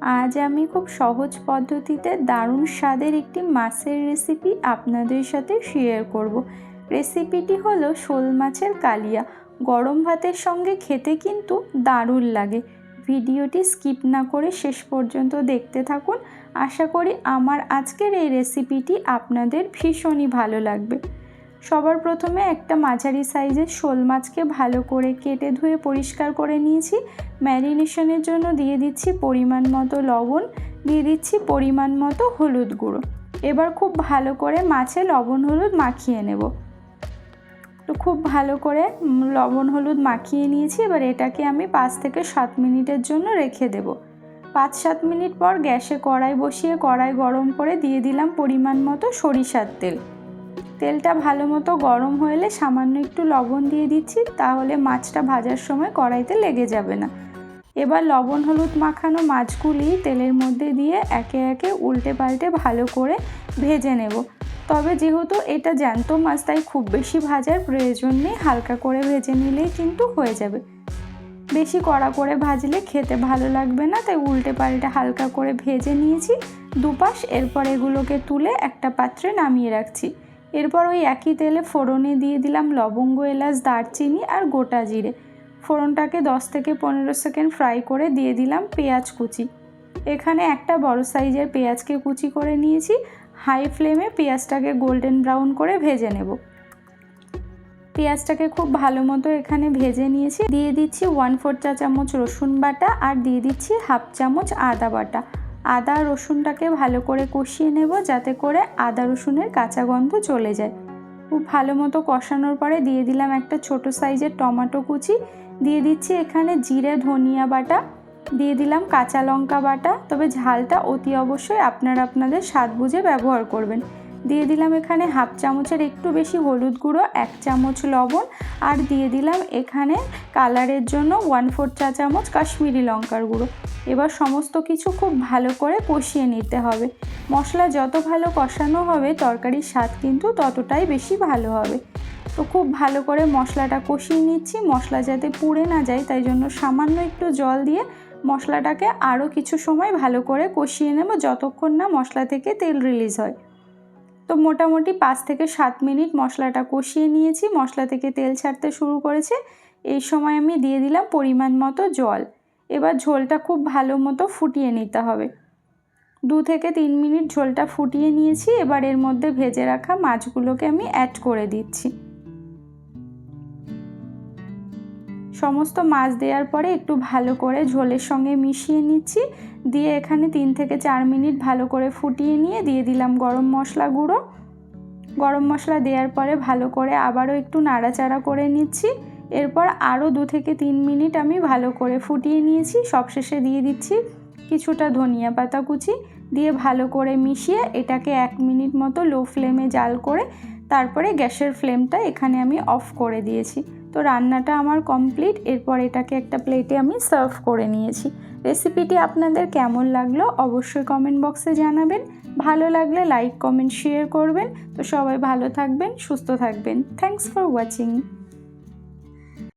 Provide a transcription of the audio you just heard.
আজ আমি খুব সহজ পদ্ধতিতে দারুণ স্বাদের একটি মাছের রেসিপি আপনাদের সাথে শেয়ার করব। রেসিপিটি হলো শোল মাছের কালিয়া। গরম ভাতের সঙ্গে খেতে কিন্তু দারুণ লাগে। ভিডিওটি স্কিপ না করে শেষ পর্যন্ত দেখতে থাকুন। আশা করি আমার আজকের এই রেসিপিটি আপনাদের ভীষণই ভালো লাগবে। সবার প্রথমে একটা মাঝারি সাইজের শোল মাছকে ভালো করে কেটে ধুয়ে পরিষ্কার করে নিয়েছি। ম্যারিনেশনের জন্য দিয়ে দিচ্ছি পরিমাণ মতো লবণ, দিয়ে দিচ্ছি পরিমাণ মতো হলুদ গুঁড়ো। এবার খুব ভালো করে মাছে লবণ হলুদ মাখিয়ে নেব। তো খুব ভালো করে লবণ হলুদ মাখিয়ে নিয়েছি। এবার এটাকে আমি 5 থেকে 7 মিনিটের জন্য রেখে দেব। 5-7 মিনিট পর গ্যাসে কড়াই বসিয়ে কড়াই গরম করে দিয়ে দিলাম পরিমাণ মতো সরিষার তেল। তেলটা ভালো মতো গরম হলে সামান্য একটু লবণ দিয়ে দিচ্ছি, তাহলে মাছটা ভাজার সময় কড়াইতে লেগে যাবে না। এবার লবণ হলুদ মাখানো মাছগুলি তেলের মধ্যে দিয়ে একে একে উল্টে পাল্টে ভালো করে ভেজে নেব। তবে যেহেতু এটা জ্যান্ত মাছ, তাই খুব বেশি ভাজার প্রয়োজন নেই, হালকা করে ভেজে নিলেই কিন্তু হয়ে যাবে। বেশি কড়া করে ভাজলে খেতে ভালো লাগবে না, তাই উল্টে পাল্টে হালকা করে ভেজে নিয়েছি দুপাশ। এরপর এগুলোকে তুলে একটা পাত্রে নামিয়ে রাখছি। এরপর ওই একই তেলে ফোড়নে দিয়ে দিলাম লবঙ্গ, এলাচ, দারচিনি আর গোটা জিরে। ফোড়নটাকে 10 থেকে 15 সেকেন্ড ফ্রাই করে দিয়ে দিলাম পেঁয়াজ কুচি। এখানে একটা বড় সাইজের পেঁয়াজকে কুচি করে নিয়েছি। হাই ফ্লেমে পেঁয়াজটাকে গোল্ডেন ব্রাউন করে ভেজে নেব। পেঁয়াজটাকে খুব ভালো মতো এখানে ভেজে নিয়েছি। দিয়ে দিচ্ছি 1/4 চা চামচ রসুন বাটা আর দিয়ে দিচ্ছি 1/2 চামচ আদা বাটা। আদা রসুনটাকে ভালো করে কষিয়ে নেব, যাতে করে আদা রসুনের কাঁচা গন্ধ চলে যায়। খুব ভালো মতো কষানোর পরে দিয়ে দিলাম একটা ছোট সাইজের টমেটো কুচি। দিয়ে দিচ্ছি এখানে জিরে ধনিয়া বাটা, দিয়ে দিলাম কাঁচা লঙ্কা বাটা, তবে ঝালটা অতি অবশ্যই আপনাদের স্বাদ বুঝে ব্যবহার করবেন। দিয়ে দিলাম এখানে 1/2 চামচের একটু বেশি হলুদ গুঁড়ো, 1 চামচ লবণ আর দিয়ে দিলাম এখানে কালারের জন্য 1/4 চা চামচ কাশ্মীরি লঙ্কার গুঁড়ো। এবার সমস্ত কিছু খুব ভালো করে কষিয়ে নিতে হবে। মশলা যত ভালো কষানো হবে তরকারির স্বাদ কিন্তু ততটাই বেশি ভালো হবে। তো খুব ভালো করে মশলাটা কষিয়ে নিচ্ছি। মশলা যাতে পুড়ে না যায়, তাই জন্য সামান্য একটু জল দিয়ে মশলাটাকে আরও কিছু সময় ভালো করে কষিয়ে নেব, যতক্ষণ না মশলা থেকে তেল রিলিজ হয়। তো মোটামুটি 5 থেকে 7 মিনিট মশলাটা কষিয়ে নিয়েছি। মশলা থেকে তেল ছাড়তে শুরু করেছে। এই সময় আমি দিয়ে দিলাম পরিমাণ মতো জল। এবার ঝোলটা খুব ভালো মতো ফুটিয়ে নিতে হবে। 2 থেকে 3 মিনিট ঝোলটা ফুটিয়ে নিয়েছি। এবার এর মধ্যে ভেজে রাখা মাছগুলোকে আমি অ্যাড করে দিচ্ছি। সমস্ত মাছ দেওয়ার পরে একটু ভালো করে ঝোলের সঙ্গে মিশিয়ে নিচ্ছি। দিয়ে এখানে 3 থেকে 4 মিনিট ভালো করে ফুটিয়ে নিয়ে দিয়ে দিলাম গরম মশলা গুঁড়ো। গরম মশলা দেওয়ার পরে ভালো করে আবারও একটু নাড়াচাড়া করে নিচ্ছি। এরপর আরও 2 থেকে 3 মিনিট আমি ভালো করে ফুটিয়ে নিয়েছি। সবশেষে দিয়ে দিচ্ছি কিছুটা ধনিয়া পাতা কুচি, দিয়ে ভালো করে মিশিয়ে এটাকে 1 মিনিট মতো লো ফ্লেমে জাল করে তারপরে গ্যাসের ফ্লেমটা এখানে আমি অফ করে দিয়েছি। তো রান্নাটা আমার কমপ্লিট। এরপর এটাকে একটা প্লেটে আমি সার্ভ করে নিয়েছি। রেসিপিটি আপনাদের কেমন লাগলো অবশ্যই কমেন্ট বক্সে জানাবেন। ভালো লাগলে লাইক কমেন্ট শেয়ার করবেন। তো সবাই ভালো থাকবেন, সুস্থ থাকবেন। Thanks for watching.